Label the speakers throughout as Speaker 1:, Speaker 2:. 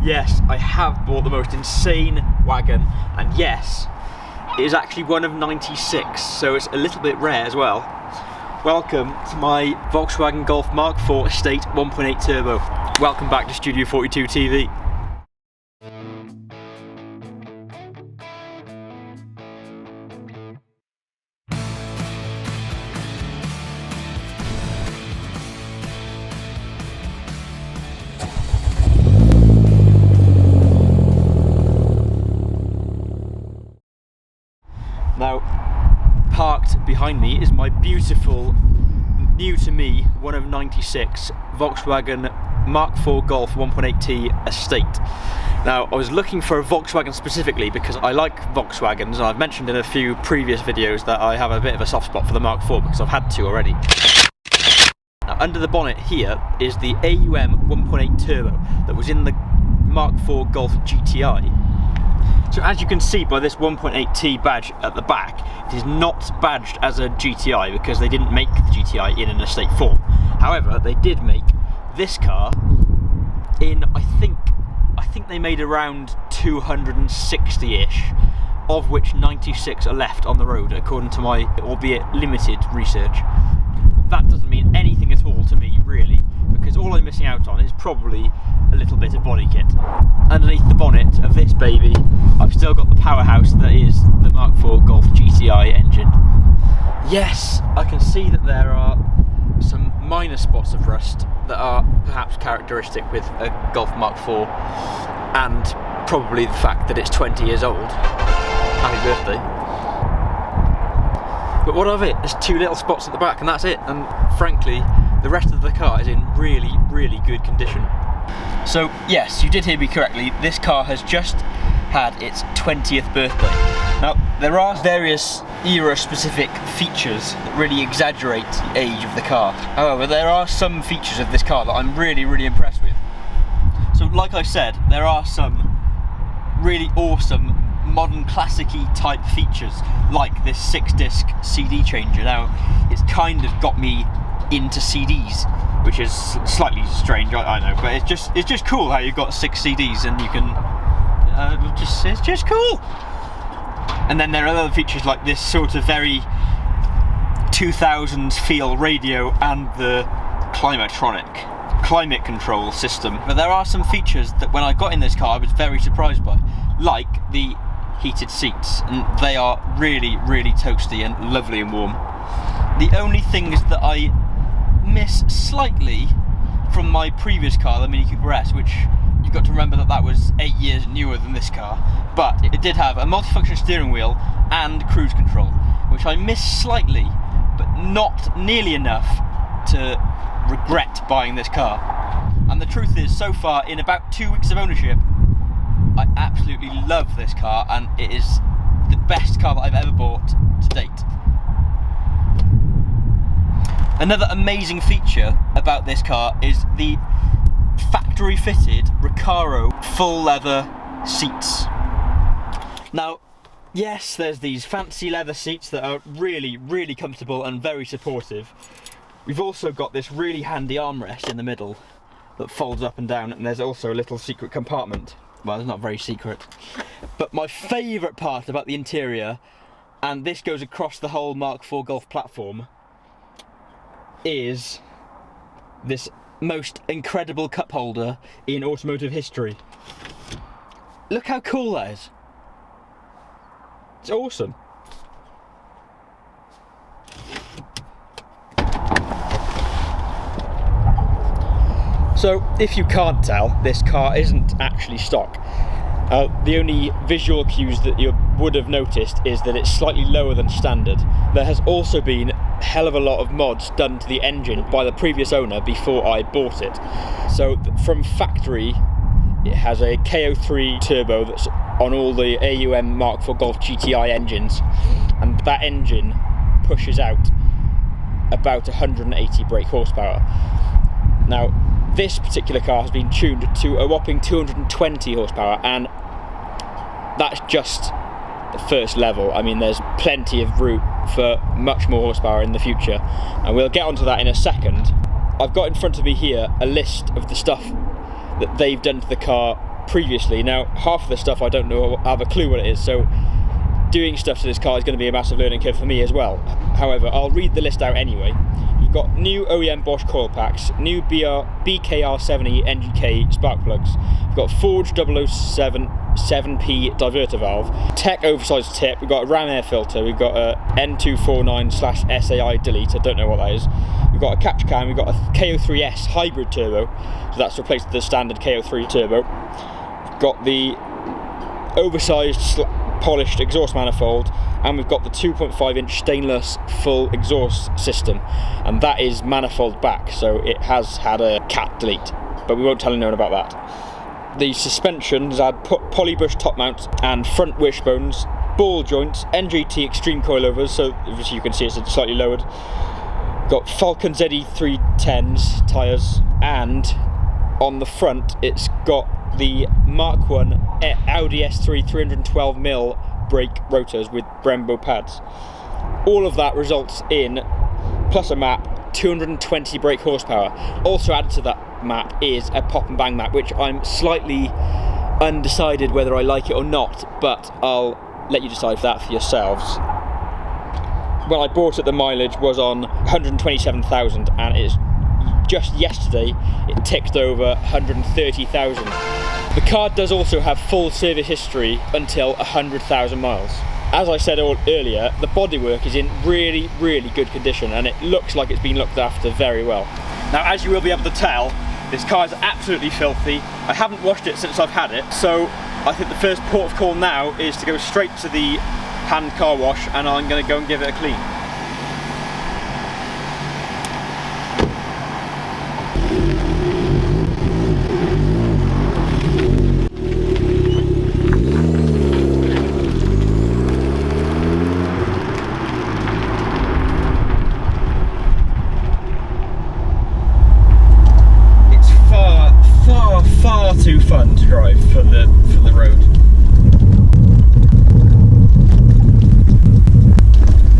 Speaker 1: Yes, I have bought the most insane wagon, and yes, it is actually one of 96, so it's a little bit rare as well. Welcome to my Volkswagen Golf Mark IV Estate 1.8 Turbo. Welcome back to Studio 42 TV. Now, parked behind me is my beautiful, new to me, one of 96 Volkswagen Mark IV Golf 1.8T Estate. Now, I was looking for a Volkswagen specifically because I like Volkswagens, and I've mentioned in a few previous videos that I have a bit of a soft spot for the Mark IV because I've had two already. Now, under the bonnet here is the AUM 1.8 Turbo that was in the Mark IV Golf GTI. So as you can see by this 1.8T badge at the back, it is not badged as a GTI because they didn't make the GTI in an estate form. However, they did make this car in, I think they made around 260-ish, of which 96 are left on the road, according to my, albeit limited, research. That doesn't mean anything at all to me, really, because all I'm missing out on is probably a little bit of body kit. Underneath the bonnet of this baby, I've still got the powerhouse that is the Mark IV Golf GTI engine. Yes, I can see that there are some minor spots of rust that are perhaps characteristic with a Golf Mark IV, and probably the fact that it's 20 years old. Happy birthday. But what of it? There's two little spots at the back and that's it, and frankly, the rest of the car is in really, really good condition. So yes, you did hear me correctly, this car has just had its 20th birthday. Now, there are various era-specific features that really exaggerate the age of the car. However, there are some features of this car that I'm really, really impressed with. So like I said, there are some really awesome modern classic-y type features, like this 6-disc CD changer. Now, it's kind of got me into CDs, which is slightly strange, I know, but it's just cool how you've got 6 CDs and you can it's just cool. And then there are other features like this sort of very 2000s feel radio and the climate control system. But there are some features that when I got in this car I was very surprised by, like the heated seats, and they are really, really toasty and lovely and warm. The only things that I miss slightly from my previous car, the Mini Cooper S, which you've got to remember that was 8 years newer than this car, but it did have a multifunction steering wheel and cruise control, which I miss slightly, but not nearly enough to regret buying this car. And the truth is, so far, in about 2 weeks of ownership, I absolutely love this car, and it is the best car that I've ever bought to date. Another amazing feature about this car is the factory fitted Recaro full leather seats. Now, yes, there's these fancy leather seats that are really, really comfortable and very supportive. We've also got this really handy armrest in the middle that folds up and down, and there's also a little secret compartment. Well, it's not very secret. But my favourite part about the interior, and this goes across the whole Mark IV Golf platform, is this most incredible cup holder in automotive history. Look how cool that is. It's awesome. So, if you can't tell, this car isn't actually stock. The only visual cues that you would have noticed is that it's slightly lower than standard. There has also been a hell of a lot of mods done to the engine by the previous owner before I bought it. So from factory, it has a KO3 turbo that's on all the AUM Mark IV Golf GTI engines, and that engine pushes out about 180 brake horsepower. Now, this particular car has been tuned to a whopping 220 horsepower, and that's just the first level. I mean, there's plenty of room for much more horsepower in the future, and we'll get onto that in a second. I've got in front of me here a list of the stuff that they've done to the car previously. Now, half of the stuff I don't know, I have a clue what it is, so doing stuff to this car is going to be a massive learning curve for me as well. However, I'll read the list out anyway. You've got new OEM Bosch coil packs, new BKR70 NGK spark plugs, you've got forged 007 7P diverter valve, tech oversized tip, we've got a ram air filter, we've got a N249/SAI delete, I don't know what that is, we've got a capture cam, we've got a KO3S hybrid turbo, so that's replaced the standard KO3 turbo, we've got the oversized polished exhaust manifold, and we've got the 2.5 inch stainless full exhaust system, and that is manifold back, so it has had a cat delete, but we won't tell anyone about that. The suspension has had polybush top mounts and front wishbones, ball joints, NGT extreme coilovers, so as you can see it's slightly lowered. Got Falcon ZE310s tyres, and on the front it's got the Mark 1 Audi S3 312mm brake rotors with Brembo pads. All of that results in, plus a map, 220 brake horsepower. Also added to that map is a pop and bang map, which I'm slightly undecided whether I like it or not, but I'll let you decide that for yourselves. When I bought it, the mileage was on 127,000, and it's just yesterday it ticked over 130,000. The car does also have full service history until 100,000 miles. As I said earlier, the bodywork is in really, really good condition, and it looks like it's been looked after very well. Now, as you will be able to tell, this car is absolutely filthy. I haven't washed it since I've had it, so I think the first port of call now is to go straight to the hand car wash, and I'm going to go and give it a clean. Far too fun to drive for the road.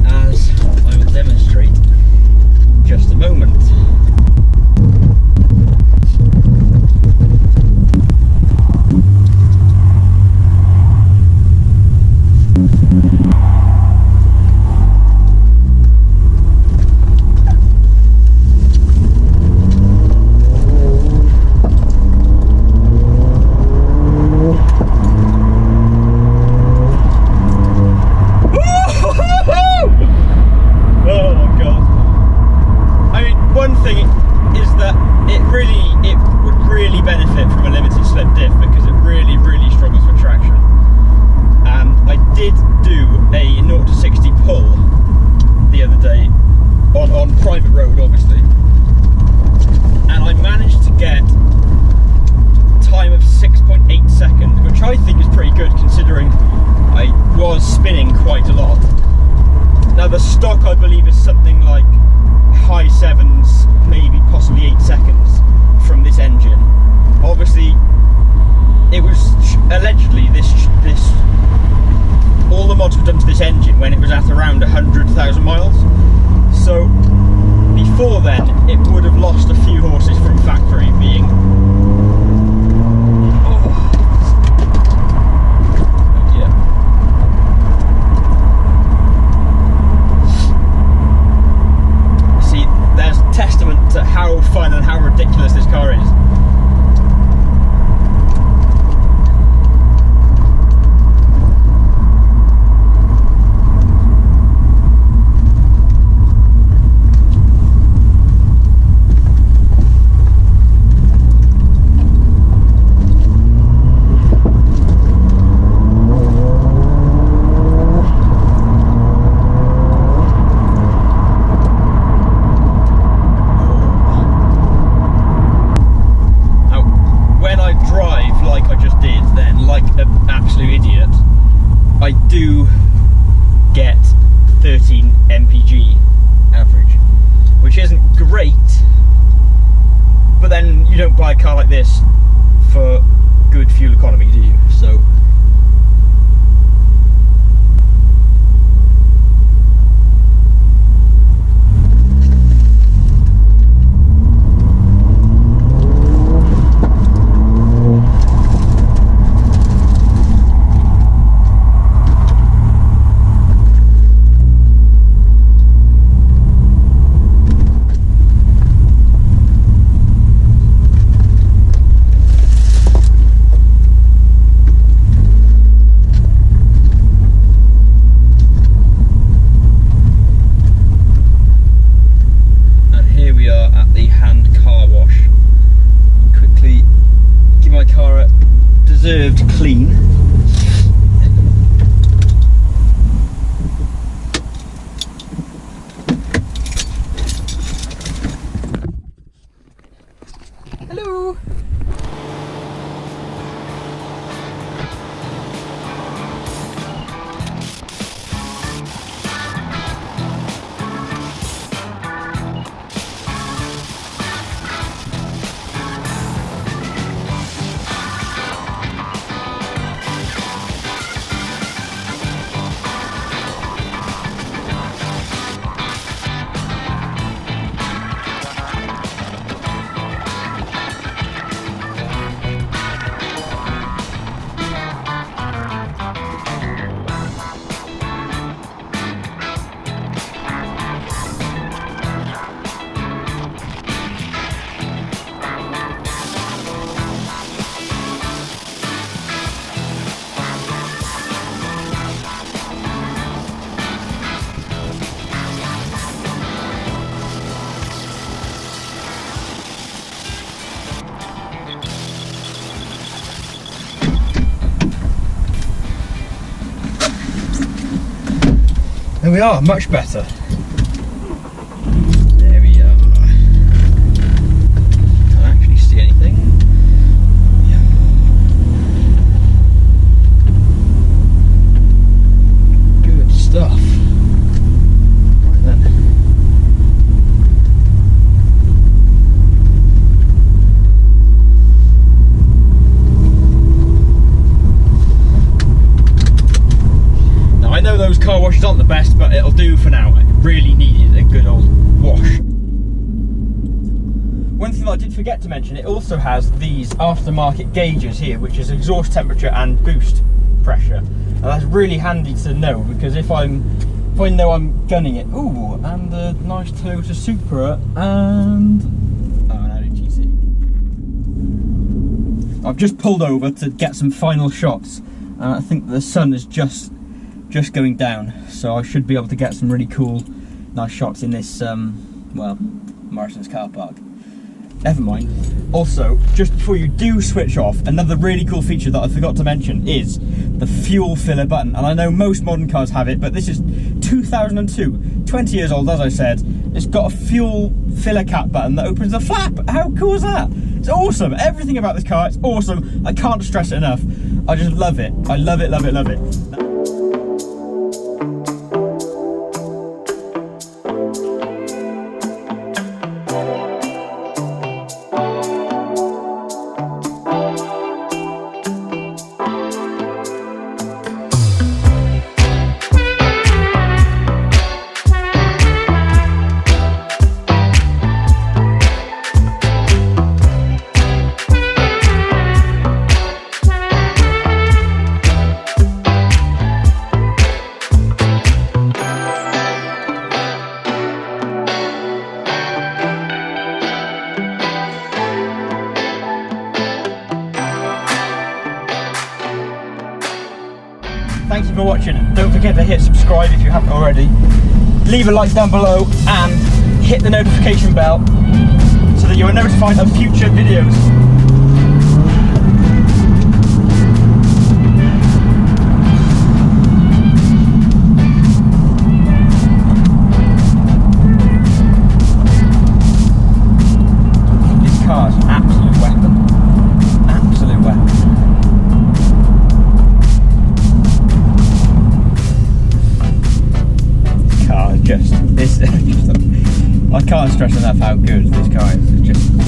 Speaker 1: As I will demonstrate in just a moment. The stock, I believe, is something like high 7s, maybe possibly 8 seconds from this engine. Obviously, it was allegedly all the mods were done to this engine when it was at around 100,000 miles. So before then, it would have lost a few horses from factory, being testament to how fun and how ridiculous this car is. I do get 13 mpg average, which isn't great, but then you don't buy a car like this for good fuel economy, do you? So car deserved clean. Hello. There we are, much better. There we are. Can't actually see anything. Yeah. Good stuff. Right then. I know those car washes aren't the best, but it'll do for now. I really needed a good old wash. One thing that I did forget to mention, it also has these aftermarket gauges here, which is exhaust temperature and boost pressure. And that's really handy to know, because if I know I'm gunning it. Ooh, and a nice Toyota Supra, and an Audi GT. I've just pulled over to get some final shots. I think the sun is just going down, so I should be able to get some really cool, nice shots in this, well, Morrison's car park. Never mind. Also, just before you do switch off, another really cool feature that I forgot to mention is the fuel filler button. And I know most modern cars have it, but this is 2002, 20 years old, as I said. It's got a fuel filler cap button that opens the flap. How cool is that? It's awesome. Everything about this car, it's awesome. I can't stress it enough. I just love it. I love it, love it, love it. Thank you for watching. Don't forget to hit subscribe if you haven't already. Leave a like down below and hit the notification bell so that you are notified of future videos. This car's an absolute weapon. Absolute weapon. I can't stress enough how good this car is. It's just